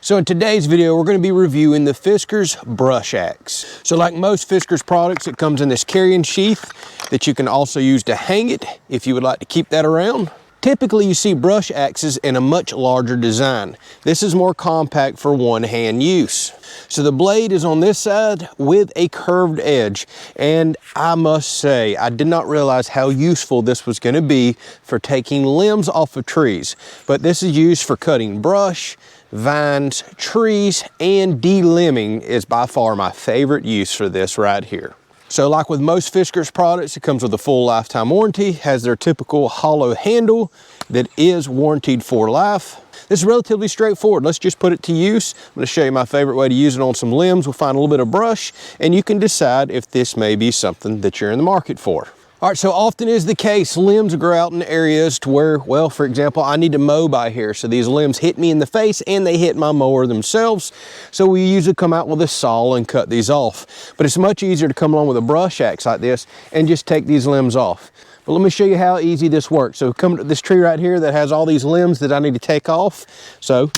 So in today's video, we're going to be reviewing the Fiskars Brush Axe. So like most Fiskars products, it comes in this carrying sheath that you can also use to hang it if you would like to keep that around. Typically you see brush axes in a much larger design. This is more compact for one-hand use. So the blade is on this side with a curved edge, and I must say, I did not realize how useful this was going to be for taking limbs off of trees. But this is used for cutting brush, vines, trees, and de-limbing is by far my favorite use for this right here. So like with most Fiskars products, it comes with a full lifetime warranty, has their typical hollow handle that is warranted for life. This is relatively straightforward. Let's just put it to use. I'm going to show you my favorite way to use it on some limbs. We'll find a little bit of brush, and you can decide if this may be something that you're in the market for. All right, so often is the case, limbs grow out in areas to where, well, for example, I need to mow by here. So these limbs hit me in the face and they hit my mower themselves. So we usually come out with a saw and cut these off. But it's much easier to come along with a brush axe like this and just take these limbs off. But let me show you how easy this works. So come to this tree right here that has all these limbs that I need to take off. So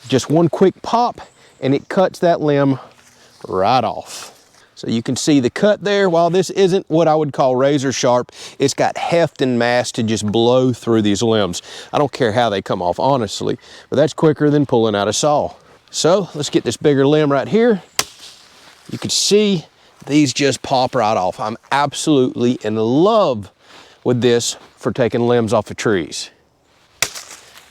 just one quick pop and it cuts that limb right off. So you can see the cut there. While this isn't what I would call razor sharp, it's got heft and mass to just blow through these limbs. I don't care how they come off, honestly, but that's quicker than pulling out a saw. So let's get this bigger limb right here. You can see these just pop right off. I'm absolutely in love with this for taking limbs off of trees.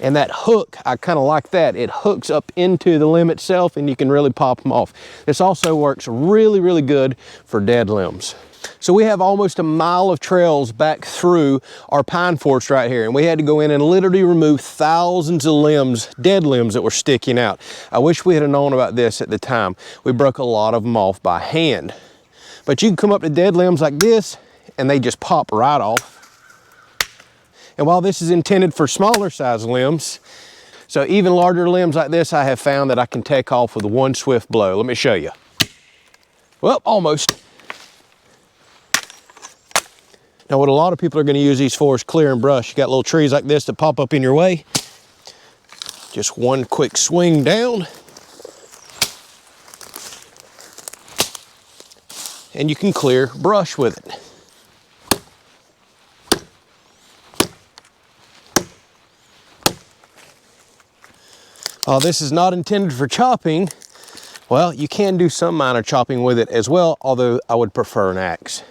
And that hook, I kind of like that. It hooks up into the limb itself and you can really pop them off. This also works really, really good for dead limbs. So we have almost a mile of trails back through our pine forest right here, and we had to go in and literally remove thousands of limbs, dead limbs that were sticking out. I wish we had known about this at the time. We broke a lot of them off by hand. But you can come up to dead limbs like this and they just pop right off. And while this is intended for smaller size limbs, so even larger limbs like this, I have found that I can take off with one swift blow. Let me show you. Well, almost. Now what a lot of people are going to use these for is clearing brush. You got little trees like this that pop up in your way. Just one quick swing down. And you can clear brush with it. This is not intended for chopping. Well, you can do some minor chopping with it as well, although I would prefer an axe.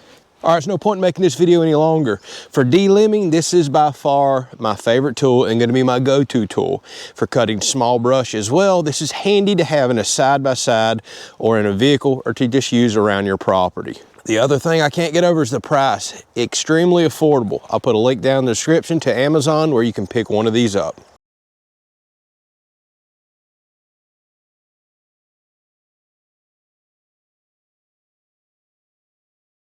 All right, there's no point in making this video any longer. For de-limbing, this is by far my favorite tool and going to be my go-to tool. For cutting small brush as well, this is handy to have in a side-by-side or in a vehicle or to just use around your property. The other thing I can't get over is the price. Extremely affordable. I'll put a link down in the description to Amazon where you can pick one of these up.